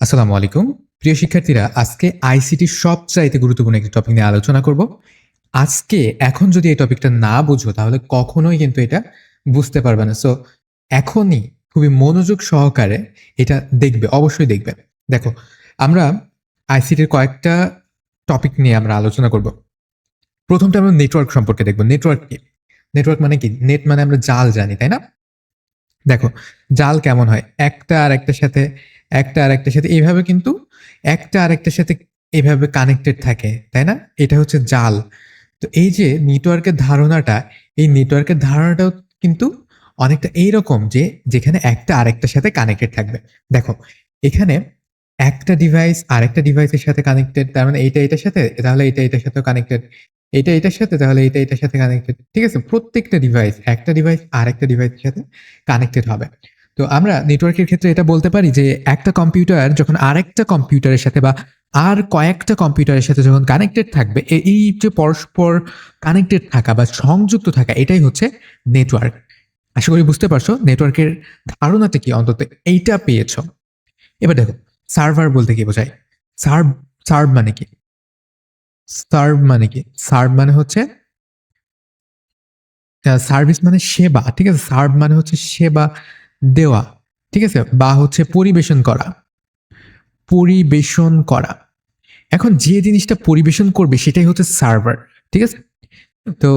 আসসালামু আলাইকুম। প্রিয় শিক্ষার্থীরা, আজকে আইসিটির সবচাইতে গুরুত্বপূর্ণ একটি টপিক নিয়ে আলোচনা করব। আজকে এখন যদি এই টপিকটা না বুঝো তাহলে কখনোই কিন্তু এটা বুঝতে পারবে না। সো এখনই খুবই মনোযোগ সহকারে এটা দেখবে, অবশ্যই দেখবে। দেখো, আমরা আইসিটির কয়েকটা টপিক নিয়ে আমরা আলোচনা করব। প্রথমটা আমরা নেটওয়ার্ক সম্পর্কে দেখব। নেটওয়ার্ক কি? নেটওয়ার্ক মানে কি? নেট মানে আমরা জাল জানি, তাই না? দেখো, জাল কেমন হয়? একটা আরেকটার সাথে এইভাবে কিন্তু একটা আরেকটার সাথে এইভাবে কানেক্টেড থাকে, তাই না? এটা হচ্ছে জাল। তো এই যে নেটওয়ার্কের ধারণাটা, এই নেটওয়ার্কের ধারণাটাও কিন্তু অনেকটা এইরকম যে যেখানে একটা আরেকটার সাথে কানেক্টেড থাকবে। দেখো, এখানে একটা ডিভাইস আরেকটা ডিভাইসের সাথে কানেক্টেড, তার মানে এইটা এটার সাথে, তাহলে এটা এটার সাথেও কানেক্টেড, এটা এটার সাথে, তাহলে এটা এটার সাথে কানেক্টেড। ঠিক আছে? প্রত্যেকটা ডিভাইস, একটা ডিভাইস আরেকটা ডিভাইসের সাথে কানেক্টেড হবে। তো আমরা নেটওয়ার্কের ক্ষেত্রে এটা বলতে পারি যে একটা কম্পিউটার যখন আরেকটা কম্পিউটারের সাথে বা আর কয়েকটা কম্পিউটারের সাথে যখন কানেক্টেড থাকবে, এই যে পরস্পর কানেক্টেড থাকা বা সংযুক্ত থাকা, এটাই হচ্ছে নেটওয়ার্ক। আশা করি বুঝতে পারছো নেটওয়ার্কের ধারণাটা কি, অন্তত এইটা পেয়েছো। এবার দেখো, সার্ভার বলতে কি বোঝায়? সার্ভ সার্ভ মানে কি? সার্ভ মানে কি? সার্ভ মানে হচ্ছে সার্ভিস মানে সেবা। ঠিক আছে? সার্ভ মানে হচ্ছে সেবা দেওয়া। ঠিক আছে? বা হচ্ছে পরিবেশন করা। পরিবেশন করা। এখন যে জিনিসটা পরিবেশন করবে সেটাই হচ্ছে সার্ভার। ঠিক আছে? তো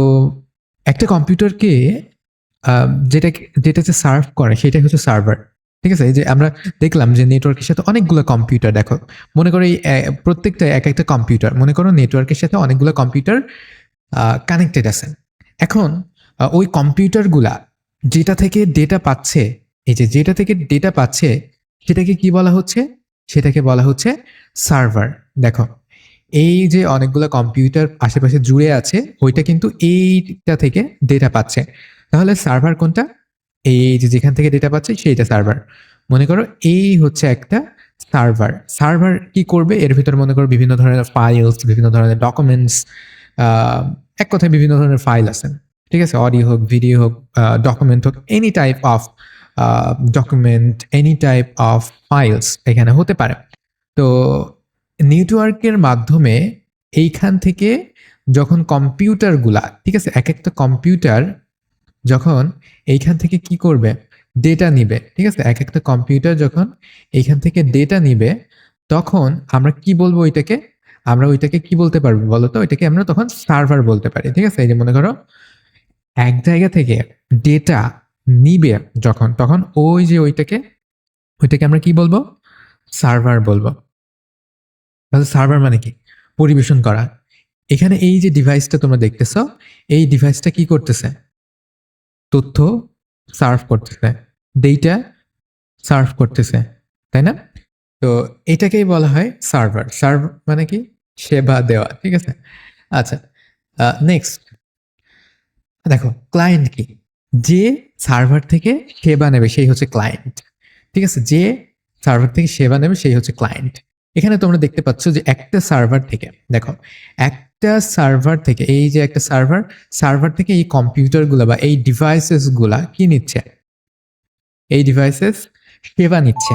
একটা কম্পিউটারকে যেটা যেটা যে সার্ভ করে সেটাই হচ্ছে সার্ভার। ঠিক আছে? এই যে আমরা দেখলাম যে নেটওয়ার্কের সাথে অনেকগুলো কম্পিউটার, দেখো, মনে করো এই প্রত্যেকটা এক একটা কম্পিউটার, মনে করো নেটওয়ার্কের সাথে অনেকগুলো কম্পিউটার কানেক্টেড আছে। এখন ওই কম্পিউটারগুলা যেটা থেকে ডেটা পাচ্ছে, এই যে যেটা থেকে ডেটা পাচ্ছে সেটাকে কি বলা হচ্ছে? সেটাকে বলা হচ্ছে সার্ভার। দেখো, এই যে অনেকগুলো কম্পিউটার আশেপাশে জুড়ে আছে, ওইটা কিন্তু এইটা থেকে ডেটা পাচ্ছে। তাহলে সার্ভার কোনটা? এই যে যেখান থেকে ডেটা পাচ্ছে সেইটা সার্ভার। মনে করো এই হচ্ছে একটা সার্ভার। সার্ভার কি করবে? এর ভিতরে মনে করো বিভিন্ন ধরনের ফাইলস, বিভিন্ন ধরনের ডকুমেন্টস, এক কথায় বিভিন্ন ধরনের ফাইল আছে। ঠিক আছে? অডিও হোক, ভিডিও হোক, ডকুমেন্ট হোক, any type of document, any type of files এখানে হতে পারে। তো নেটওয়ার্কের মাধ্যমে এইখান থেকে যখন কম্পিউটারগুলা, ঠিক আছে, এক একটা কম্পিউটার যখন এইখান থেকে কি করবে? ডেটা নিবে। ঠিক আছে? এক একটা কম্পিউটার যখন এইখান থেকে ডেটা নিবে, তখন আমরা কি বলবো ওইটাকে? আমরা ওইটাকে কি বলতে পারবো বলো তো? ওইটাকে আমরা তখন সার্ভার বলতে পারি। ঠিক আছে? এই যে মনে করো এক জায়গা থেকে ডেটা নিবে যখন, তখন ওই যে ওইটাকে আমরা কি বলবো? সার্ভার বলবো। তাহলে সার্ভার মানে কি? পরিবেশন করা। এখানে এই যে ডিভাইসটা তোমরা দেখতেছো, এই ডিভাইসটা কি করতেছে? তথ্য সার্ভ করতেছে, ডেটা সার্ভ করতেছে, তাই না? তো এটাকেই বলা হয় সার্ভার। সার্ভ মানে কি? সেবা দেওয়া। ঠিক আছে? আচ্ছা, নেক্সট দেখো, ক্লায়েন্ট কি? যে সার্ভার থেকে সেবা নেবে সেই হচ্ছে ক্লায়েন্ট। ঠিক আছে? যে সার্ভার থেকে সেবা নেবে সেই হচ্ছে ক্লায়েন্ট। এখানে তোমরা দেখতে পাচ্ছ যে একটা সার্ভার থেকে, দেখো, একটা সার্ভার থেকে, এই যে একটা সার্ভার, সার্ভার থেকে এই কম্পিউটারগুলো বা এই ডিভাইসেসগুলা কি নিচ্ছে? এই ডিভাইসেস সেবা নিচ্ছে,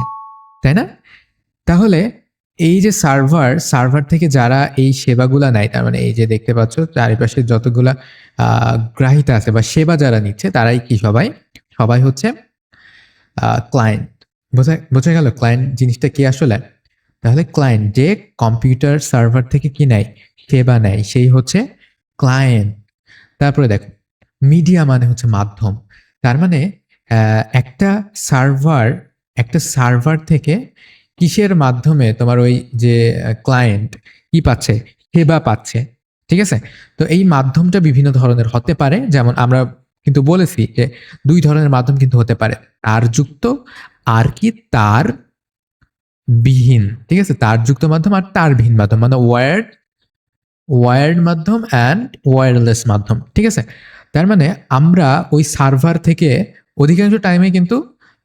তাই না? তাহলে এই যে সার্ভার, সার্ভার থেকে যারা এই সেবাগুলা নেয়, তার মানে এই যে দেখতে পাচ্ছ চারিপাশে যতগুলা গ্রাহিতা আছে বা সেবা যারা নিচ্ছে তারাই কি? সবাই সবাই হচ্ছে ক্লায়েন্ট। বোঝা বোঝা গেল ক্লায়েন্ট জিনিসটা কি আসলে? তাহলে ক্লায়েন্ট যে কম্পিউটার সার্ভার থেকে কি নেয়? সেবা নেয়, সেই হচ্ছে ক্লায়েন্ট। তারপরে দেখো, মিডিয়া মানে হচ্ছে মাধ্যম। তার মানে একটা সার্ভার, একটা সার্ভার থেকে কিসের মাধ্যমে তোমার ওই যে ক্লায়েন্ট কি পাচ্ছে? সেবা পাচ্ছে। ঠিক আছে? তো এই মাধ্যমটা বিভিন্ন ধরনের হতে পারে, যেমন আমরা কিন্তু বলেছি যে দুই ধরনের মাধ্যম কিন্তু হতে পারে, তারযুক্ত আর কি তার বিহীন। ঠিক আছে? তারযুক্ত মাধ্যম আর তারবিহীন মাধ্যম, মানে ওয়্যার্ড মাধ্যম অ্যান্ড ওয়্যারলেস মাধ্যম। ঠিক আছে? তার মানে আমরা ওই সার্ভার থেকে অধিকাংশ টাইমে কিন্তু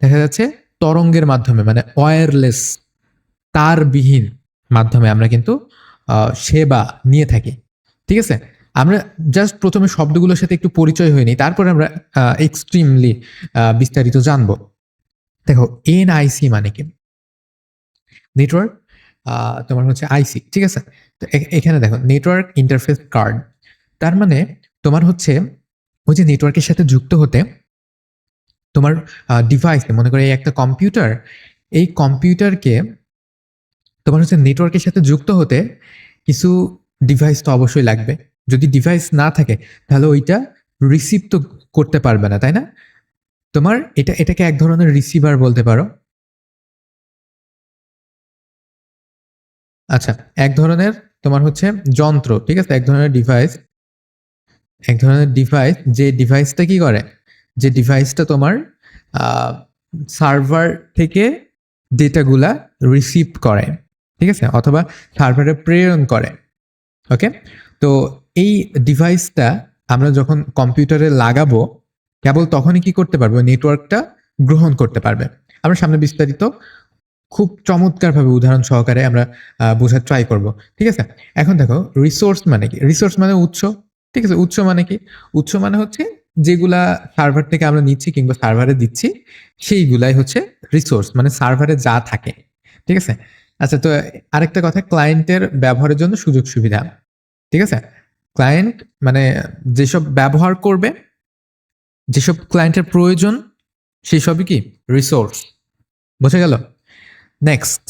দেখা যাচ্ছে তরঙ্গের মাধ্যমে, মানে ওয়্যারলেস, তারবিহীন মাধ্যমে আমরা কিন্তু সেবা নিয়ে থাকি। ঠিক আছে? আমরা জাস্ট প্রথমে শব্দগুলোর সাথে একটু পরিচয় হয়ে নিই, তারপরে আমরা এক্সট্রিমলি বিস্তারিত জানবো। দেখো, এনআইসি মানে কি? নেটওয়ার্ক তোমার হচ্ছে আইসি, ঠিক আছে? তো এখানে দেখো নেটওয়ার্ক ইন্টারফেস কার্ড, তার মানে তোমার হচ্ছে ওই যে নেটওয়ার্কের সাথে যুক্ত হতে তোমার ডিভাইসে, মনে করো এই একটা কম্পিউটার, এই কম্পিউটারকে তোমার হচ্ছে নেটওয়ার্কের সাথে যুক্ত হতে কিছু ডিভাইস তো অবশ্যই লাগবে। যদি ডিভাইস না থাকে তাহলে ওইটা রিসিভ তো করতে পারবে না, তাই না? তোমার এটাকে এক ধরনের রিসিভার বলতে পারো। আচ্ছা, এক ধরনের তোমার হচ্ছে যন্ত্র, ঠিক আছে, এক ধরনের ডিভাইস, এক ধরনের ডিভাইস, যে ডিভাইসটা কি করে, যে ডিভাইসটা তোমার সার্ভার থেকে ডেটাগুলা রিসিভ করে, ঠিক আছে, অথবা সার্ভারে প্রেরণ করে। ওকে, তো এই ডিভাইসটা আমরা যখন কম্পিউটারে লাগাবো, কেবল তখনই কি করতে পারবো, নেটওয়ার্কটা গ্রহণ করতে পারবে। আমরা সামনে বিস্তারিত খুব চমৎকারভাবে উদাহরণ সহকারে আমরা বোঝার ট্রাই করব, ঠিক আছে? এখন দেখো রিসোর্স মানে কি? রিসোর্স মানে উৎস, ঠিক আছে? উৎস মানে কি? উৎস মানে হচ্ছে যেগুলা সার্ভার থেকে আমরা নিচ্ছি কিংবা সার্ভারে দিচ্ছি, সেইগুলাই হচ্ছে রিসোর্স, মানে সার্ভারে যা থাকে, ঠিক আছে? আচ্ছা, তো আরেকটা কথা, ক্লায়েন্টের ব্যবহারের জন্য সুযোগ সুবিধা, ঠিক আছে? ক্লায়েন্ট মানে যেসব ব্যবহার করবে, যেসব ক্লায়েন্টের প্রয়োজন, সেই সবই কি রিসোর্স। বোঝা গেল? নেক্সট,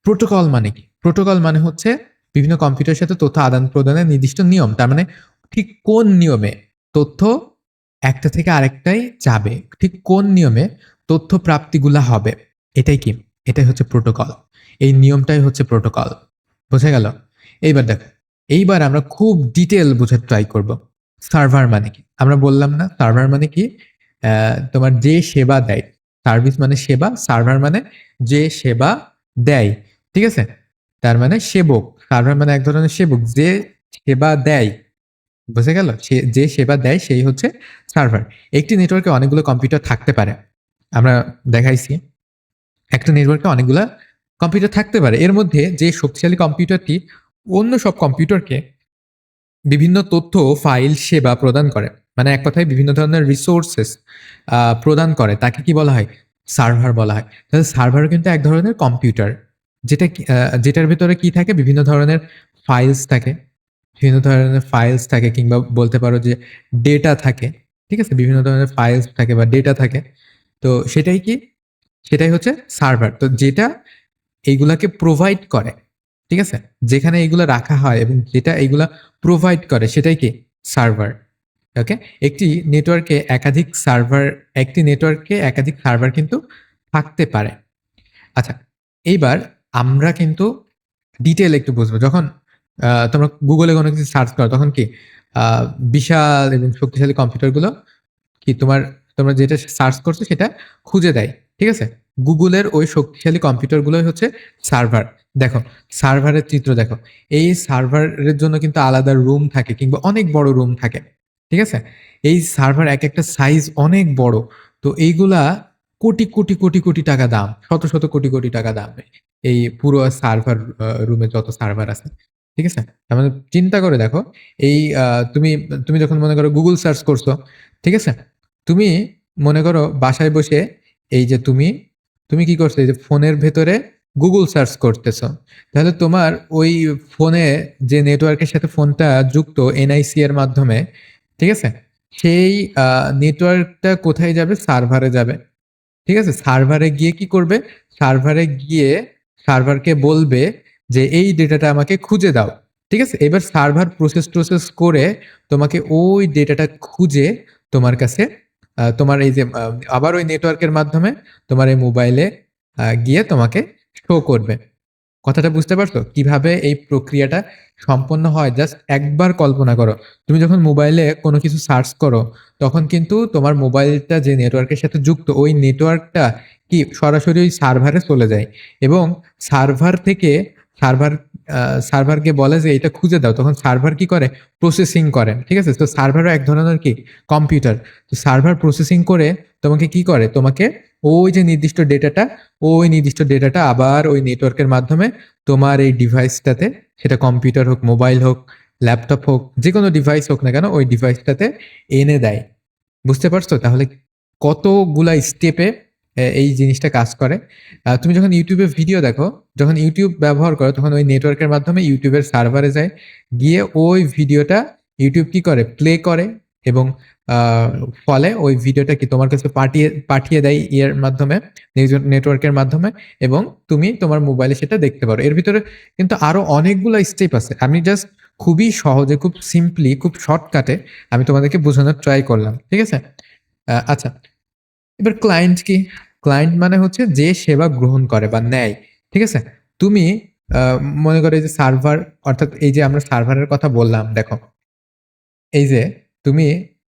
প্রোটোকল মানে কি? প্রোটোকল মানে হচ্ছে বিভিন্ন কম্পিউটারের সাথে তথ্য আদান প্রদানের নির্দিষ্ট নিয়ম। তার মানে ঠিক কোন নিয়মে তথ্য একটা থেকে আরেকটাই যাবে, ঠিক কোন নিয়মে তথ্য প্রাপ্তিগুলা হবে, এটাই কি, এটাই হচ্ছে প্রোটোকল। এই নিয়মটাই হচ্ছে প্রোটোকল। বোঝা গেল? এইবার দেখো, এইবার আমরা খুব ডিটেল বোঝার ট্রাই করব। সার্ভার মানে কি? আমরা বললাম না সার্ভার মানে কি? তোমার যে সেবা দেয়, সার্ভিস মানে সেবা, সার্ভার মানে যে সেবা দেয়, ঠিক আছে? তার মানে সেবক, সার্ভার মানে এক ধরনের সেবক যে সেবা দেয়। বুঝে গেল? সে যে সেবা দেয় সেই হচ্ছে সার্ভার। একটি নেটওয়ার্কে অনেকগুলো কম্পিউটার থাকতে পারে। আমরা দেখাইছি একটা নেটওয়ার্কে অনেকগুলা কম্পিউটার থাকতে পারে। এর মধ্যে যে শক্তিশালী কম্পিউটারটি অন্য সব কম্পিউটারকে বিভিন্ন তথ্য, ফাইল, সেবা প্রদান করে, মানে এক কথায় বিভিন্ন ধরনের রিসোর্সেস প্রদান করে, তাকে কি বলা হয়? সার্ভার বলা হয়। তাহলে সার্ভার কিন্তু এক ধরনের কম্পিউটার, যেটার ভেতরে কি থাকে, বিভিন্ন ধরনের ফাইলস থাকে, বিভিন্ন ধরনের ফাইলস থাকে, কিংবা বলতে পারো যে ডেটা থাকে, ঠিক আছে? বিভিন্ন ধরনের ফাইলস থাকে বা ডেটা থাকে। তো সেটাই কি, সেটাই হচ্ছে সার্ভার। তো যেটা এইগুলাকে প্রোভাইড করে, ঠিক আছে, যেখানে এইগুলা রাখা হয় এবং যেটা এইগুলা প্রোভাইড করে, সেটাই কি সার্ভার। ওকে, একটি নেটওয়ার্কে একাধিক সার্ভার কিন্তু থাকতে পারে। আচ্ছা, এইবার আমরা কিন্তু ডিটেল একটু বুঝবো। যখন তোমরা গুগলে কোনো কিছু সার্চ করো, তখন কি আহ, বিশাল এবং শক্তিশালী কম্পিউটারগুলো কি তোমরা যেটা সার্চ করছো সেটা খুঁজে দেয়, ঠিক আছে? গুগলের ওই শক্তিশালী কম্পিউটারগুলোই হচ্ছে সার্ভার। দেখো, সার্ভারের চিত্র দেখো। এই সার্ভারের জন্য কিন্তু আলাদা রুম থাকে কিংবা অনেক বড় রুম থাকে, ঠিক আছে? এই সার্ভার এক একটা সাইজ অনেক বড়। তো এইগুলা কোটি কোটি কোটি কোটি টাকা দাম, শত শত কোটি কোটি টাকা দাম এই পুরো সার্ভার রুমে যত সার্ভার আছে, ঠিক আছে? তার মানে চিন্তা করে দেখো, এই তুমি তুমি যখন মনে করো গুগল সার্চ করছো, ঠিক আছে, তুমি মনে করো বাসায় বসে এই যে তুমি তুমি কি করছো, এই যে ফোনের ভেতরে গুগল সার্চ করতেছো, তাহলে তোমার ওই ফোনে যে নেটওয়ার্কের সাথে ফোনটা যুক্ত এনআইসি এর মাধ্যমে, ঠিক আছে, সেই নেটওয়ার্কটা কোথায় যাবে? সার্ভারে যাবে, ঠিক আছে? সার্ভারে গিয়ে কি করবে? সার্ভারে গিয়ে সার্ভারকে বলবে যে এই ডেটাটা আমাকে খুঁজে দাও, ঠিক আছে? এবার সার্ভার প্রসেস করে তোমাকে ওই ডেটাটা খুঁজে তোমার কাছে তোমার এই যে আবার ওই নেটওয়ার্কের মাধ্যমে তোমার এই মোবাইলে গিয়ে তোমাকে শো করবে। কথাটা বুঝতে পারছো কিভাবে এই প্রক্রিয়াটা সম্পন্ন হয়? জাস্ট একবার কল্পনা করো, তুমি যখন মোবাইলে কোনো কিছু সার্চ করো, তখন কিন্তু তোমার মোবাইলটা যে নেটওয়ার্কের সাথে যুক্ত, ওই নেটওয়ার্কটা কি সরাসরি ওই সার্ভারে চলে যায় এবং সার্ভার থেকে সার্ভার সার্ভারকে বলে যে এটা খুঁজে দাও, তখন সার্ভার কি করে? প্রসেসিং করে, ঠিক আছে? তো সার্ভারও এক ধরনের কি কম্পিউটার। তো সার্ভার প্রসেসিং করে তোমাকে কি করে? তোমাকে ওই নির্দিষ্ট ডেটাটা আবার ওই নেটওয়ার্কের মাধ্যমে তোমার এই ডিভাইসটাতে, সেটা কম্পিউটার হোক, মোবাইল হোক, ল্যাপটপ হোক, যে কোনো ডিভাইস হোক না কেন, ওই ডিভাইসটাতে এনে দেয়। বুঝতে পারছো তাহলে কতগুলা স্টেপে এই জিনিসটা কাজ করে। তুমি যখন ইউটিউবে ভিডিও দেখো, যখন ইউটিউব ব্যবহার করো তখন ওই নেটওয়ার্কের মাধ্যমে ইউটিউবের সার্ভারে যায়, গিয়ে ওই ভিডিওটা ইউটিউব কি করে প্লে করে, এবং আহ, ফলে ওই ভিডিওটা কি তোমার কাছে পাঠিয়ে পাঠিয়ে দেয় ইয়ের মাধ্যমে, নেটওয়ার্কের মাধ্যমে, এবং তুমি তোমার মোবাইলে সেটা দেখতে পারো। এর ভিতরে কিন্তু আরো অনেকগুলো স্টেপ আছে, আমি জাস্ট খুবই সহজে, খুব সিম্পলি, খুব শর্টকাটে আমি তোমাদেরকে বোঝানোর ট্রাই করলাম, ঠিক আছে? আচ্ছা, এবার ক্লায়েন্ট কি? ক্লায়েন্ট মানে হচ্ছে যে সেবা গ্রহণ করে বা নেয়, ঠিক আছে? তুমি আহ, মনে করো এই যে সার্ভার, অর্থাৎ এই যে আমরা সার্ভারের কথা বললাম, দেখো এই যে তুমি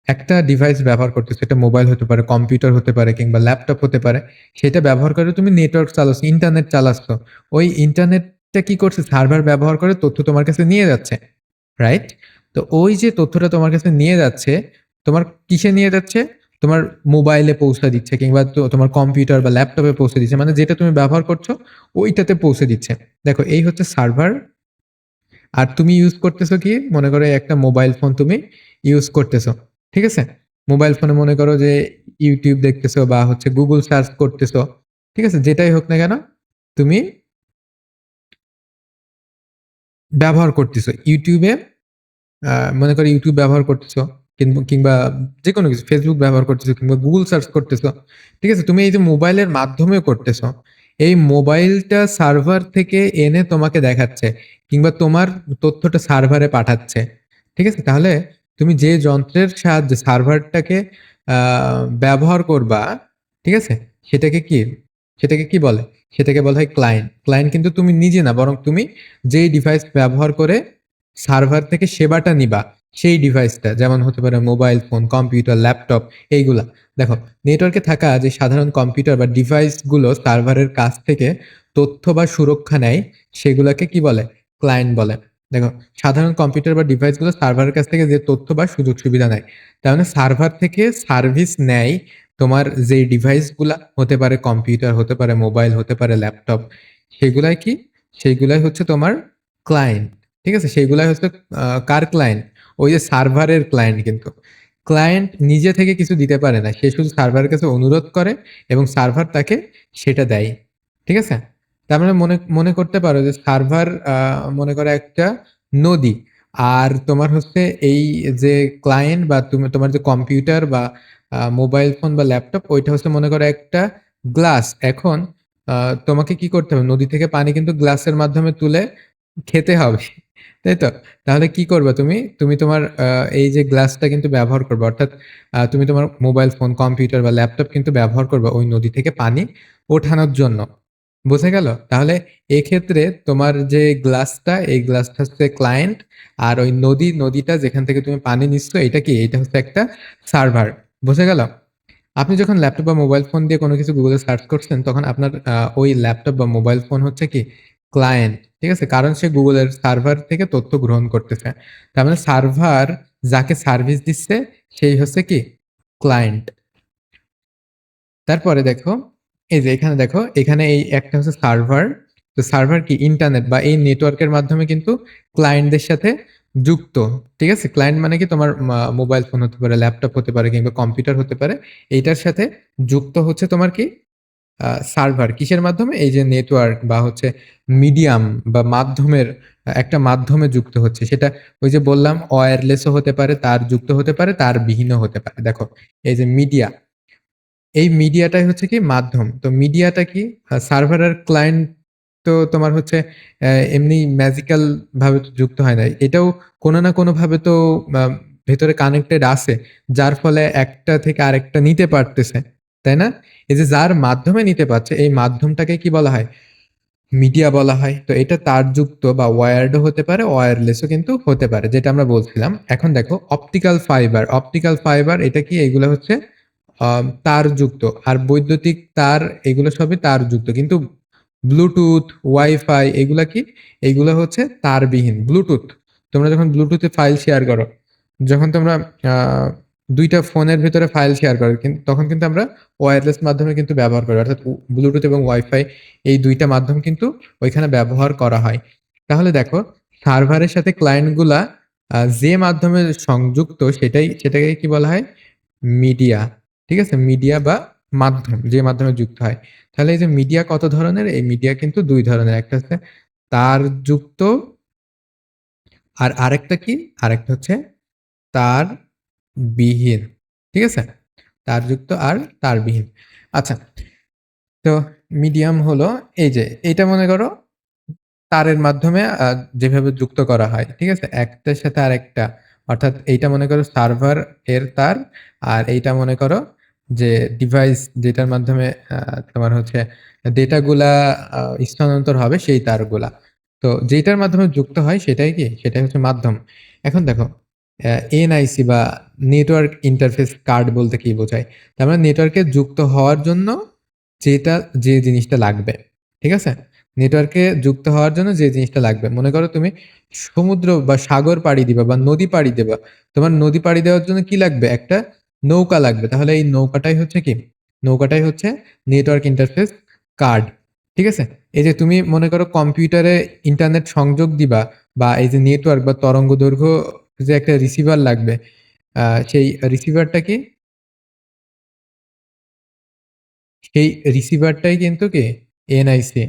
একটা ডিভাইস ব্যবহার করতেছো, এটা মোবাইল হতে পারে, কম্পিউটার হতে পারে, কিংবা ল্যাপটপ হতে পারে। সেটা ব্যবহার করে তুমি নেটওয়ার্ক চালাচ্ছ, ইন্টারনেট চালাচ্ছ। ওই ইন্টারনেটটা কি করছে? সার্ভার ব্যবহার করে তথ্য তোমার কাছে নিয়ে যাচ্ছে, রাইট? তো ওই যে তথ্যটা তোমার কাছে নিয়ে যাচ্ছে, তোমার কিসে নিয়ে যাচ্ছে? তোমার মোবাইলে পৌঁছে দিচ্ছে, কিংবা তোমার কম্পিউটার বা ল্যাপটপে পৌঁছে দিচ্ছে, মানে যেটা তুমি ব্যবহার করছো ওইটাতে পৌঁছে দিচ্ছে। দেখো এই হচ্ছে সার্ভার। আর তুমি ইউজ করতেছো কি? মনে করো একটা মোবাইল ফোন তুমি ইউজ করতেছো, ঠিক আছে? মোবাইল ফোনে মনে করো যে ইউটিউব দেখতেছো বা হচ্ছে গুগল সার্চ করতেছো, ঠিক আছে? যেটাই হোক না কেন, তুমি ব্যবহার করতেছো ইউটিউবে, মনে করো ইউটিউব ব্যবহার করতেছো, কিংবা যে কোনো কিছু, ফেসবুক ব্যবহার করতেছো, কিংবা গুগল সার্চ করতেছো, ঠিক আছে? তুমি এই যে মোবাইলের মাধ্যমেও করতেছো, এই মোবাইলটা সার্ভার থেকে এনে তোমাকে দেখাচ্ছে, কিংবা তোমার তথ্যটা সার্ভারে পাঠাচ্ছে, ঠিক আছে? তাহলে তুমি যে যন্ত্রের সাহায্যে সার্ভারটাকে ব্যবহার করবা, ঠিক আছে, সেটাকে কি, সেটাকে কি বলে? সেটাকে বলা হয় ক্লায়েন্ট। ক্লায়েন্ট কিন্তু তুমি নিজে না, বরং তুমি যেই ডিভাইস ব্যবহার করে সার্ভার থেকে সেবাটা নিবা, সেই ডিভাইসটা, যেমন হতে পারে মোবাইল ফোন, কম্পিউটার, ল্যাপটপ, এইগুলা। দেখো, নেটওয়ার্কে থাকা যে সাধারণ কম্পিউটার বা ডিভাইসগুলো সার্ভারের কাছ থেকে তথ্য বা সুরক্ষা নেয়, সেগুলোকে কি বলে? ক্লায়েন্ট বলে। দেখো, সাধারণ কম্পিউটার বা ডিভাইসগুলো সার্ভারের কাছ থেকে যে তথ্য বা সুযোগ সুবিধা নেয়, তার মানে সার্ভার থেকে সার্ভিস নেয় তোমার যে ডিভাইসগুলা, হতে পারে কম্পিউটার, হতে পারে মোবাইল, হতে পারে ল্যাপটপ, সেগুলাই কি? সেইগুলাই হচ্ছে তোমার ক্লায়েন্ট, ঠিক আছে? সেইগুলাই হচ্ছে কার ক্লায়েন্ট? ওই যে সার্ভারের ক্লায়েন্ট। কিন্তু ক্লায়েন্ট নিজে থেকে কিছু দিতে পারে না, সে শুধু সার্ভারের কাছে অনুরোধ করে এবং সার্ভার তাকে সেটা দেয়, ঠিক আছে? তার মানে মনে মনে করতে পারো যে সার্ভার মনে করো একটা নদী, আর তোমার হচ্ছে এই যে ক্লায়েন্ট বা তুমি তোমার যে কম্পিউটার বা মোবাইল ফোন বা ল্যাপটপ, ওইটা হচ্ছে মনে করো একটা গ্লাস। এখন তোমাকে কি করতে হবে? নদী থেকে পানি কিন্তু গ্লাসের মাধ্যমে তুলে খেতে হবে, তাই তো? তাহলে কি করবে তুমি? তুমি তোমার এই যে গ্লাসটা কিন্তু ব্যবহার করবে, অর্থাৎ তুমি তোমার মোবাইল ফোন, কম্পিউটার বা ল্যাপটপ কিন্তু ব্যবহার করবে ওই নদী থেকে পানি ওঠানোর জন্য। বুঝে গেল? তাহলে এক্ষেত্রে তোমার যে গ্লাসটা, এই গ্লাসটা হচ্ছে ক্লায়েন্ট, আর ওই নদীটা যেখান থেকে তুমি পানি নিচ্ছ, এটা কি? এটা হচ্ছে একটা সার্ভার। বুঝে গেল? আপনি যখন ল্যাপটপ বা মোবাইল ফোন দিয়ে কোনো কিছু গুগলে সার্চ করছেন, তখন আপনার ওই ল্যাপটপ বা মোবাইল ফোন হচ্ছে কি? ক্লায়েন্ট, ঠিক আছে? কারণ সে গুগলের সার্ভার থেকে তথ্য গ্রহণ করতেছে। তার মানে সার্ভার যাকে সার্ভিস দিচ্ছে, সেই হচ্ছে কি? ক্লায়েন্ট। তারপরে দেখো, এই যে এখানে দেখো, এখানে এই একটা হচ্ছে সার্ভার। তো সার্ভার কি? ইন্টারনেট বা এই নেটওয়ার্কের মাধ্যমে কিন্তু ক্লায়েন্টদের সাথে যুক্ত, ঠিক আছে? ক্লায়েন্ট মানে কি? তোমার মোবাইল ফোন হতে পারে, ল্যাপটপ হতে পারে, কিংবা কম্পিউটার হতে পারে। এইটার সাথে যুক্ত হচ্ছে তোমার কি? সার্ভার। কিসের মাধ্যমে? এই যে নেটওয়ার্ক বা হচ্ছে মিডিয়াম বা মাধ্যমের, একটা মাধ্যমে যুক্ত হচ্ছে। সেটা ওই যে বললাম, ওয়্যারলেসও হতে পারে, তার যুক্ত হতে পারে, তার বিহীনও হতে পারে। দেখো, এই যে মিডিয়া, এই মিডিয়াটাই হচ্ছে কি? মাধ্যম। তো মিডিয়াটা কি? সার্ভার আর ক্লায়েন্ট তো তোমার হচ্ছে এমনি ম্যাজিক্যাল ভাবে তো যুক্ত হয় না। এটাও কোনো না কোনোভাবে তো আ ভেতরে কানেক্টেড আছে। যার ফলে একটা থেকে আরেকটা নিতে পারতেছে। তাই না? এই যে যার মাধ্যমে নিতে পারছে, এই মাধ্যমটাকে কি বলা হয়? মিডিয়া বলা হয়। তো এটা তারযুক্ত বা ওয়্যারড ও হতে পারে, ওয়্যারলেসও কিন্তু হতে পারে, যেটা আমরা বলছিলাম। এখন দেখো অপটিক্যাল ফাইবার। অপটিক্যাল ফাইবার এটা কি? এগুলো হচ্ছে তারযুক্ত। আর বৈদ্যুতিক তার, এগুলো সবই তারযুক্ত। কিন্তু ব্লুটুথ, ওয়াইফাই এগুলা কি? এগুলা হচ্ছে তারবিহীন। ব্লুটুথ, তোমরা যখন ব্লুটুথে ফাইল শেয়ার করো, যখন তোমরা আ ২ টা ফোনের ভেতরে ফাইল শেয়ার করো, তখন কিন্তু আমরা ওয়্যারলেস মাধ্যমে কিন্তু ব্যবহার করি। অর্থাৎ ব্লুটুথ এবং ওয়াইফাই, এই ২ টা মাধ্যম কিন্তু ওইখানে ব্যবহার করা হয়। তাহলে দেখো, সার্ভারের সাথে ক্লায়েন্ট গুলা যে মাধ্যমে সংযুক্ত, সেটাকে কি বলা হয়? মিডিয়া। ঠিক আছে? মিডিয়া বা মাধ্যম, যে মাধ্যমে যুক্ত হয়। তাহলে এই যে মিডিয়া কত ধরনের? এই মিডিয়া কিন্তু ২ ধরনের। একটা হচ্ছে তারযুক্ত আর আরেকটা কি? আরেকটা হচ্ছে তারবিহীন। ঠিক আছে? তারযুক্ত আর তারবিহীন। আচ্ছা, তো মিডিয়াম হলো এই যে এইটা মনে করো তারের মাধ্যমে যেভাবে যুক্ত করা হয়। ঠিক আছে? একটার সাথে আরেকটা। অর্থাৎ এইটা মনে করো সার্ভার এর তার, আর এইটা মনে করো যে ডিভাইস যেটার মাধ্যমে তোমার হচ্ছে ডেটাগুলা স্থানান্তর হবে সেই তারগুলা। তো যেটার মাধ্যমে যুক্ত হয় সেটাই কি? সেটাই হচ্ছে মাধ্যম। এখন দেখো এনআইসি বা নেটওয়ার্ক ইন্টারফেস কার্ড বলতে কি বোঝায়? তার মানে নেটওয়ার্কে যুক্ত হওয়ার জন্য যেটা যে জিনিসটা লাগবে। ঠিক আছে? নেটওয়ার্কে যুক্ত হওয়ার জন্য যে জিনিসটা লাগবে। মনে করো তুমি সমুদ্র বা সাগর পাড়ি দিবা বা নদী পাড়ি দেবা। তোমার নদী পাড়ি দেওয়ার জন্য কি লাগবে? একটা নৌকা লাগবে। তাহলে এই নৌকাটাই হচ্ছে কি? নৌকাটাই হচ্ছে নেটওয়ার্ক ইন্টারফেস কার্ড। ঠিক আছে? এই যে তুমি মনে করো কম্পিউটারে ইন্টারনেট সংযোগ দিবা বা এই যে নেটওয়ার্ক বা তরঙ্গ দৈর্ঘ্য যে একটা রিসিভার লাগবে, সেই রিসিভারটা কি? সেই রিসিভারটাই কিন্তু কি এনআইসি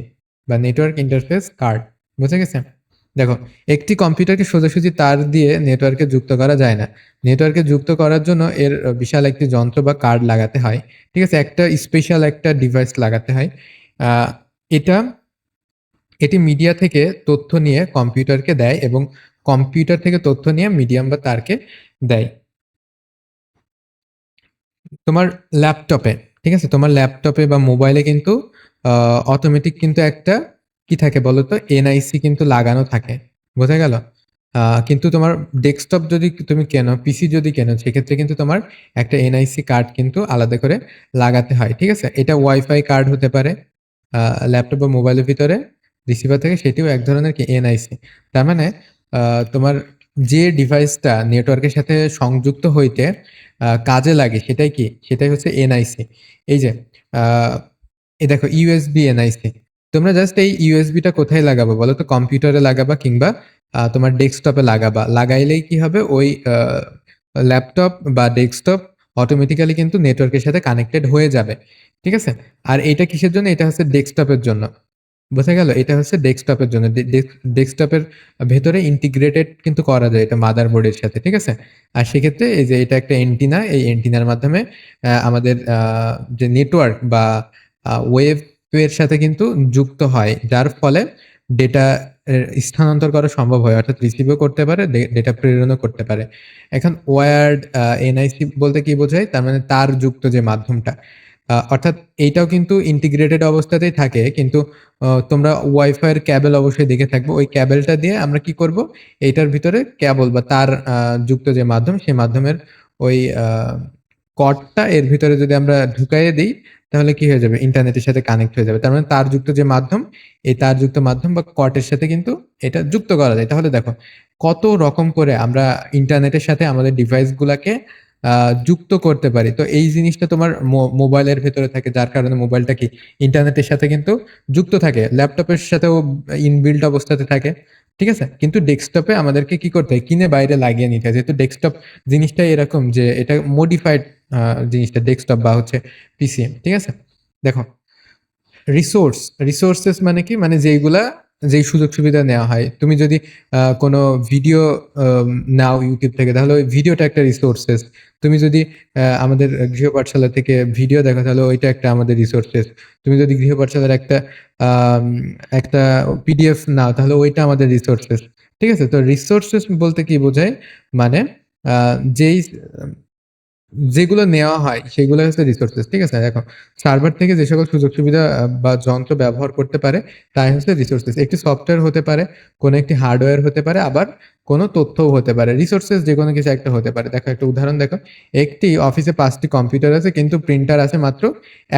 বা নেটওয়ার্ক ইন্টারফেস কার্ড। বুঝা গেছে? দেখো, একটি কম্পিউটারকে সোজাসুজি তার দিয়ে নেটওয়ার্কে যুক্ত করা যায় না। নেটওয়ার্কে যুক্ত করার জন্য এর বিশাল একটি যন্ত্র বা কার্ড লাগাতে হয়। ঠিক আছে? একটা স্পেশাল একটা ডিভাইস লাগাতে হয়। আহ, এটা এটি মিডিয়া থেকে তথ্য নিয়ে কম্পিউটারকে দেয় এবং কম্পিউটার থেকে তথ্য নিয়ে মিডিয়াম বা তারকে দেয়। তোমার ল্যাপটপে, ঠিক আছে? তোমার ল্যাপটপে বা মোবাইলে কিন্তু অটোমেটিক কিন্তু একটা কি থাকে বলো তো? এনআইসি কিন্তু লাগানো থাকে। বোঝা গেল? কিন্তু তোমার ডেস্কটপ যদি তুমি কেনো, পিসি যদি কেনো, সেক্ষেত্রে কিন্তু তোমার একটা এনআইসি কার্ড কিন্তু আলাদা করে লাগাতে হয়। ঠিক আছে? এটা ওয়াইফাই কার্ড হতে পারে ল্যাপটপ বা মোবাইলের ভিতরে রিসিভার থেকে, সেটিও এক ধরনের কি এনআইসি। তার মানে তোমার যে ডিভাইসটা নেটওয়ার্কের সাথে সংযুক্ত হইতে কাজে লাগে সেটাই কি? সেটাই হচ্ছে এনআইসি। এই যে আহ, এই দেখো ইউএসবি এনআইসি। তোমরা জাস্ট এই ইউএসবিটা কোথায় লাগাবো বলো তো? কম্পিউটারে লাগাবা কিংবা তোমার ডেস্কটপে লাগাবা। লাগাইলেই কি হবে? ওই ল্যাপটপ বা ডেস্কটপ অটোমেটিক্যালি কিন্তু নেটওয়ার্কের সাথে কানেক্টেড হয়ে যাবে। ঠিক আছে? আর এটা কিসের জন্য? এটা হচ্ছে ডেস্কটপের জন্য। বোঝা গেল? এটা হচ্ছে ডেস্কটপের জন্য। ডেস্কটপের ভেতরে ইন্টিগ্রেটেড কিন্তু করা যায় এটা মাদারবোর্ডের সাথে। ঠিক আছে? আর সেক্ষেত্রে এই যে এটা একটা এন্টিনা, এই এন্টিনার মাধ্যমে আমাদের যে নেটওয়ার্ক বা ওয়েব এর সাথে কিন্তু যুক্ত হয়, যার ফলে ডেটা স্থানান্তর করা সম্ভব হয়, অর্থাৎ রিসিভও করতে পারে, ডেটা প্রেরণও করতে পারে। এখন ওয়্যার্ড এনআইসি বলতে কি বোঝায়? তার মানে তার যুক্ত যে মাধ্যমটা, অর্থাৎ এইটাও কিন্তু ইন্টিগ্রেটেড অবস্থাতেই থাকে, কিন্তু তোমরা ওয়াইফাই এর ক্যাবেল অবশ্যই দেখে থাকবে। ওই ক্যাবেলটা দিয়ে আমরা কি করব? এইটার ভিতরে ক্যাবল বা তার যুক্ত যে মাধ্যম, সেই মাধ্যমের ওই কর্ডটা এর ভিতরে যদি আমরা ঢুকাইয়ে দিই, তাহলে কি হয়ে যাবে? ইন্টারনেটের সাথে কানেক্ট হয়ে যাবে। তার মানে তারযুক্ত যে মাধ্যম, এই তারযুক্ত মাধ্যম বা কর্ডের সাথে কিন্তু এটা যুক্ত করা যায়। তাহলে দেখো কত রকম করে আমরা ইন্টারনেটের সাথে আমাদের ডিভাইস গুলাকে যুক্ত করতে পারি। তো এই জিনিসটা তোমার মোবাইলের ভেতরে থাকে, যার কারণে মোবাইলটা কি ইন্টারনেটের সাথে কিন্তু যুক্ত থাকে। ল্যাপটপের সাথেও ইনবিল্ট অবস্থাতে থাকে। ঠিক আছে? কিন্তু ডেস্কটপে আমাদেরকে কি করতে হয়? কিনে বাইরে লাগিয়ে নিতে হয়। যেহেতু ডেস্কটপ জিনিসটা এরকম যে এটা মডিফাইড জিনিসটা ডেস্কটপ বা হচ্ছে পিসি। ঠিক আছে? দেখো, রিসোর্সেস মানে কি? মানে যেইগুলা, যেই সুযোগ সুবিধা নেওয়া হয়। তুমি যদি কোনো ভিডিও নাও ইউটিউব থেকে, তাহলে ওই ভিডিওটা একটা রিসোর্সেস। তুমি যদি আমাদের গৃহ পাঠশালা থেকে ভিডিও দেখো, তাহলে ওইটা একটা আমাদের রিসোর্সেস। তুমি যদি গৃহ পাঠশালার আম একটা পিডিএফ নাও, তাহলে ওইটা আমাদের রিসোর্সেস। ঠিক আছে? তো রিসোর্সেস বলতে কি বোঝায়? মানে যেই যেগুলো নেওয়া হয় সেগুলো হচ্ছে রিসোর্সেস। ঠিক আছে? দেখো, সার্ভার থেকে যে সকল সুযোগ সুবিধা বা যন্ত্র ব্যবহার করতে পারে তাই হচ্ছে রিসোর্সেস। একটি সফটওয়্যার হতে পারে, কোনো একটি হার্ডওয়্যার হতে পারে, আবার কোনো তথ্যও হতে পারে। রিসোর্সেস যেকোনো কিছু একটা হতে পারে। দেখো একটা উদাহরণ দেখো। একটি অফিসে ৫টি কম্পিউটার আছে কিন্তু প্রিন্টার আছে মাত্র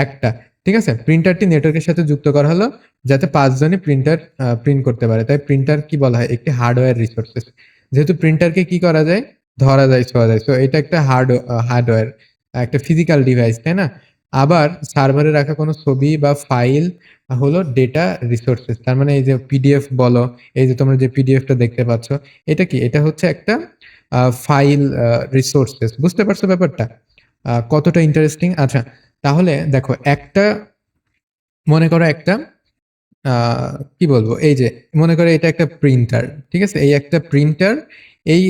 একটা। ঠিক আছে? প্রিন্টারটি নেটওয়ার্কের সাথে যুক্ত করা হলো যাতে ৫ জনই প্রিন্টার প্রিন্ট করতে পারে। তাই প্রিন্টার কি বলা হয়? একটি হার্ডওয়্যার রিসোর্সেস। যেহেতু প্রিন্টারকে কি করা যায়? ধরা যায়, ছোঁয়া যায়। সো এটা একটা হার্ডওয়্যার, একটা ফিজিক্যাল ডিভাইস, তাই না? আবার সার্ভারে রাখা কোনো ছবি বা ফাইল হলো ডেটা রিসোর্সেস। তার মানে এই যে পিডিএফ বলো, এই যে তোমরা যে পিডিএফটা দেখতে পাচ্ছ, এটা কি? এটা হচ্ছে একটা ফাইল রিসোর্সেস। বুঝতে পারছো ব্যাপারটা? কতটা ইন্টারেস্টিং? আচ্ছা, তাহলে দেখো একটা, মনে করো একটা কি বলবো, এই যে মনে করো এটা একটা প্রিন্টার, ঠিক আছে, এই একটা প্রিন্টার, এই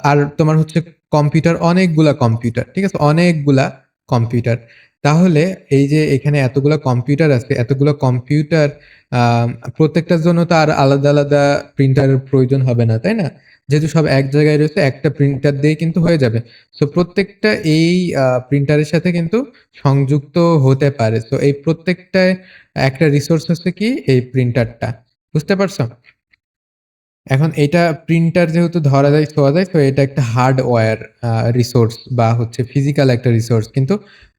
আর তোমার হচ্ছে কম্পিউটার, অনেকগুলা কম্পিউটার, ঠিক আছে, অনেকগুলা কম্পিউটার। তাহলে এই যে এখানে এতগুলা কম্পিউটার আছে, এতগুলো কম্পিউটার, আহ, প্রত্যেকটার জন্য তো আর আলাদা আলাদা প্রিন্টারের প্রয়োজন হবে না, তাই না? যেহেতু সব এক জায়গায় রয়েছে, একটা প্রিন্টার দিয়ে কিন্তু হয়ে যাবে। তো প্রত্যেকটা এই প্রিন্টারের সাথে কিন্তু সংযুক্ত হতে পারে। তো এই প্রত্যেকটা একটা রিসোর্স হচ্ছে কি এই প্রিন্টারটা, বুঝতে পারছো? এখন এটা প্রিন্টার যেহেতু ধরা যায় ছোঁয়া যায়, তো এটা একটা হার্ডওয়্যার রিসোর্স বা হচ্ছে ফিজিক্যাল একটা রিসোর্স। কিন্তু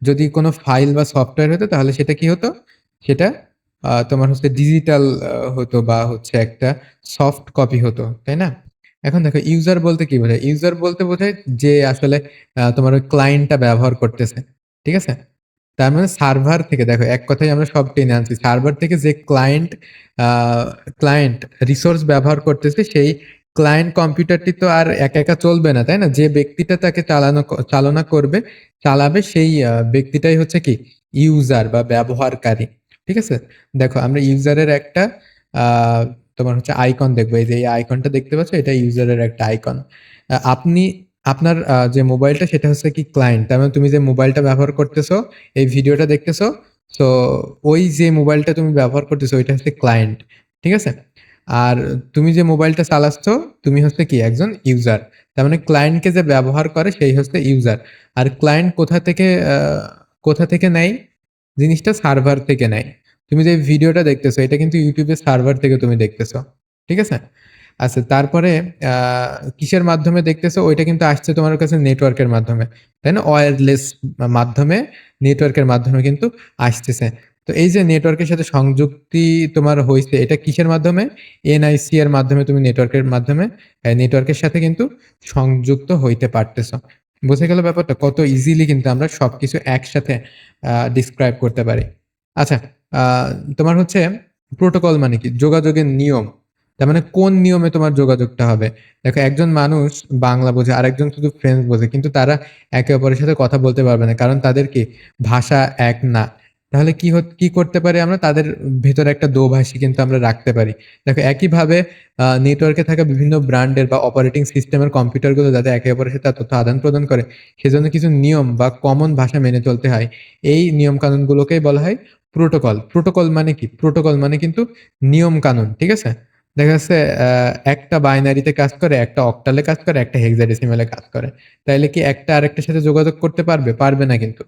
যদি কোনো ফাইল বা সফটওয়্যার হতো তাহলে সেটা কি হতো, সেটা তোমার হচ্ছে ডিজিটাল হতো বা হচ্ছে একটা সফট কপি হতো, তাই না? এখন দেখো ইউজার বলতে কি বোঝায়, ইউজার বলতে বোঝায় যে আসলে তোমার ওই ক্লায়েন্টটা ব্যবহার করতেছে, ঠিক আছে। তার মানে সার্ভার থেকে, দেখো এক কথায় আমরা সব টেনে আনছি, সার্ভার থেকে যে ক্লায়েন্ট রিসোর্স ব্যবহার করতেছে, সেই ক্লায়েন্ট কম্পিউটারটি তো আর একা একা চলবে না, তাই না? যে ব্যক্তিটা তাকে চালনা করবে, চালাবে, সেই ব্যক্তিটাই হচ্ছে কি ইউজার বা ব্যবহারকারী, ঠিক আছে। দেখো আমরা ইউজারের একটা আহ, তোমার হচ্ছে আইকন দেখবো, এই যে এই আইকনটা দেখতে পাচ্ছ, এটা ইউজারের একটা আইকন। আপনি আপনার যে মোবাইলটা সেটা হচ্ছে কি ক্লায়েন্ট, তার মানে তুমি যে মোবাইলটা ব্যবহার করতেছো, এই ভিডিওটা দেখতেছো, তো ওই যে মোবাইলটা তুমি ব্যবহার করতেছো ওইটা হচ্ছে ক্লায়েন্ট, ঠিক আছে। আর তুমি যে মোবাইলটা চালাচ্ছ, তুমি হচ্ছে কি একজন ইউজার। তার মানে ক্লায়েন্টকে যে ব্যবহার করে সেই হচ্ছে ইউজার। আর ক্লায়েন্ট কোথা থেকে নেয় জিনিসটা? সার্ভার থেকে নেয়। তুমি যে ভিডিওটা দেখতেছো এটা কিন্তু ইউটিউবের সার্ভার থেকে তুমি দেখতেছো, ঠিক আছে। আচ্ছা, তারপরে কিসের মাধ্যমে দেখতেছো? ওইটা কিন্তু আসছে তোমার কাছে নেটওয়ার্কের মাধ্যমে, তাই না? ওয়্যারলেস মাধ্যমে, নেটওয়ার্কের মাধ্যমে কিন্তু আসতেছে। তো এই যে নেটওয়ার্কের সাথে সংযুক্তি তোমার হয়েছে, এটা কিসের মাধ্যমে? এনআইসি এর মাধ্যমে তুমি নেটওয়ার্কের মাধ্যমে নেটওয়ার্কের সাথে কিন্তু সংযুক্ত হইতে পারতেছো। বুঝে গেল ব্যাপারটা? কত ইজিলি কিন্তু আমরা সবকিছু একসাথে ডিসক্রাইব করতে পারি। আচ্ছা, আহ, তোমার হচ্ছে প্রোটোকল মানে কি? যোগাযোগের নিয়ম। তার মানে কোন নিয়মে তোমার যোগাযোগটা হবে? দেখো একজন মানুষ বাংলা বোঝে, আরেকজন শুধু ফ্রেঞ্চ বোঝে, কিন্তু তারা একে অপরের সাথে কথা বলতে পারবে না, কারণ তাদের কি ভাষা এক না। তাহলে কি করতে পারি আমরা? তাদের ভেতরে একটা দোভাষী কিন্তু আমরা রাখতে পারি। দেখো একইভাবে নেটওয়ার্কে থাকা বিভিন্ন ব্র্যান্ডের বা অপারেটিং সিস্টেমের কম্পিউটারগুলো যাতে একে অপরের সাথে তথ্য আদান প্রদান করে, সেজন্য কিছু নিয়ম বা কমন ভাষা মেনে চলতে হয়। এই নিয়ম কানুনগুলোকেই বলা হয় প্রোটোকল। প্রোটোকল মানে কি? প্রোটোকল মানে কিন্তু নিয়ম কানুন, ঠিক আছে। দেখা যাচ্ছে একটা বাইনারিতে কাজ করে, একটা অক্টালে কাজ করে, একটা হেক্সাডেসিমালে কাজ করে। তাইলে কি একটা আরেকটার সাথে যোগাযোগ করতে পারবে? পারবে না কিন্তু।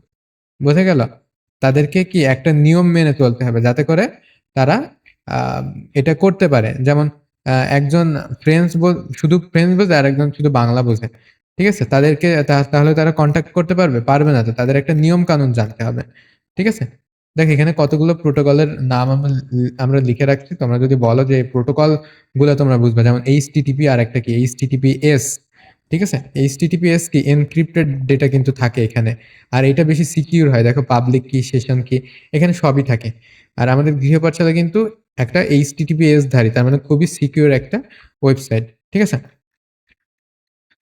বোঝা গেল? তাদেরকে কি একটা নিয়ম মেনে চলতে হবে যাতে করে তারা আহ, এটা করতে পারে। যেমন একজন শুধু ফ্রেঞ্চ বোঝে আর একজন শুধু বাংলা বোঝে, ঠিক আছে, তাদেরকে তাহলে তারা কন্ট্যাক্ট করতে পারবে? পারবে না। তো তাদের একটা নিয়ম কানুন জানতে হবে, ঠিক আছে। দেখ এখানে কতগুলো প্রোটোকলের নাম আমরা লিখে রাখছি, তোমরা যদি বলো যে এই প্রোটোকল গুলো তোমরা বুঝবে, যেমন এইচটিটিপি, আর একটা কি এইচটিটিপিএস, ঠিক আছে। এইচটিটিপিএস কি এনক্রিপ্টেড ডেটা কিন্তু থাকে এখানে, আর এটা বেশি সিকিউর হয়। দেখো পাবলিক কি, সেশন কি, এখানে সবই থাকে। আর আমাদের গৃহ পাঠশালা কিন্তু একটা এইচটিটিপিএস ধারী, তার মানে খুবই সিকিউর একটা ওয়েবসাইট, ঠিক আছে।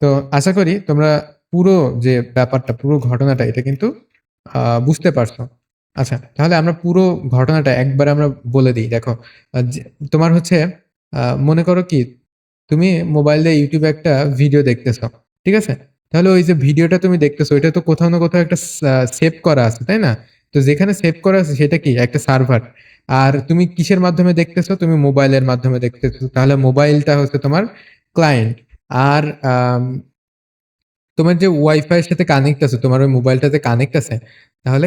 তো আশা করি তোমরা পুরো যে ব্যাপারটা, পুরো ঘটনাটা এটা কিন্তু বুঝতে পারছো। আচ্ছা, তাহলে আমরা পুরো ঘটনাটা একবার আমরা বলে দিই। দেখো তোমার হচ্ছে মনে করো কি তুমি মোবাইল দিয়ে ইউটিউবে একটা ভিডিও দেখতেছো, ঠিক আছে। তাহলে ওই যে ভিডিওটা তুমি দেখতেছো ওইটা তো কোথাও না কোথাও একটা সেভ করা আছে, তাই না? তো যেখানে সেভ করা আছে সেটা কি একটা সার্ভার। আর তুমি কিসের মাধ্যমে দেখতেছো? তুমি মোবাইলের মাধ্যমে দেখতেছো, তাহলে মোবাইলটা হচ্ছে তোমার ক্লায়েন্ট। আর তোমার যে ওয়াইফাই এর সাথে কানেক্ট আছে, তোমার ওই মোবাইলটাতে কানেক্ট আছে, তাহলে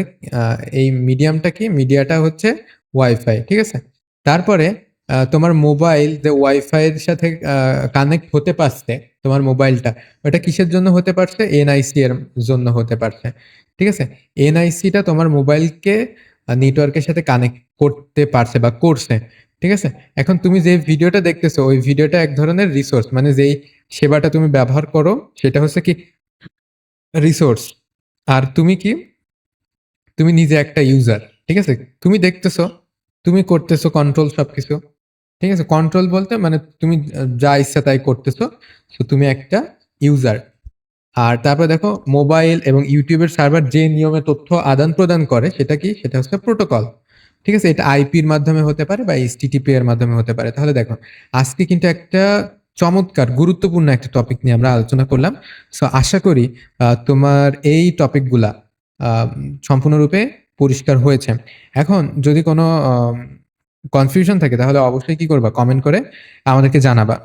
এই মিডিয়ামটা কি? মিডিয়াটা হচ্ছে ওয়াইফাই, ঠিক আছে। তারপরে তোমার মোবাইল যে ওয়াইফাই এর সাথে কানেক্ট হতে পারছে, তোমার মোবাইলটা ওটা কিসের জন্য হতে পারছে? এনআইসি এর জন্য হতে পারছে, ঠিক আছে। এনআইসিটা তোমার মোবাইলকে নেটওয়ার্কের সাথে কানেক্ট করতে পারছে বা করছে, ঠিক আছে। এখন তুমি যে ভিডিওটা দেখতেছো ওই ভিডিওটা এক ধরনের রিসোর্স, মানে যেই সেবাটা তুমি ব্যবহার করো সেটা হচ্ছে কি রিসোর্স। আর তুমি কি? তুমি নিজে একটা ইউজার, ঠিক আছে। তুমি দেখতেছো, তুমি করতেছো কন্ট্রোল সবকিছু, ঠিক আছে। কন্ট্রোল বলতে মানে তুমি যা ইচ্ছা তাই করতেছো। তো তুমি একটা ইউজার। আর তারপরে দেখো মোবাইল এবং ইউটিউবের সার্ভার যে নিয়মে তথ্য আদান প্রদান করে সেটা কি, সেটা হচ্ছে প্রোটোকল। ঠিক আছে, এটা আইপির মাধ্যমে হতে পারে বা এইচটিটিপি এর মাধ্যমে হতে পারে। তাহলে দেখো আজকে কিন্তু একটা চমৎকার গুরুত্বপূর্ণ একটা টপিক নিয়ে আমরা আলোচনা করলাম। সো আশা করি তোমার এই টপিকগুলা সম্পূর্ণরূপে পরিষ্কার হয়েছে। এখন যদি কোনো কনফিউশন থাকে তাহলে অবশ্যই কি করবা, কমেন্ট করে আমাদেরকে জানাবা।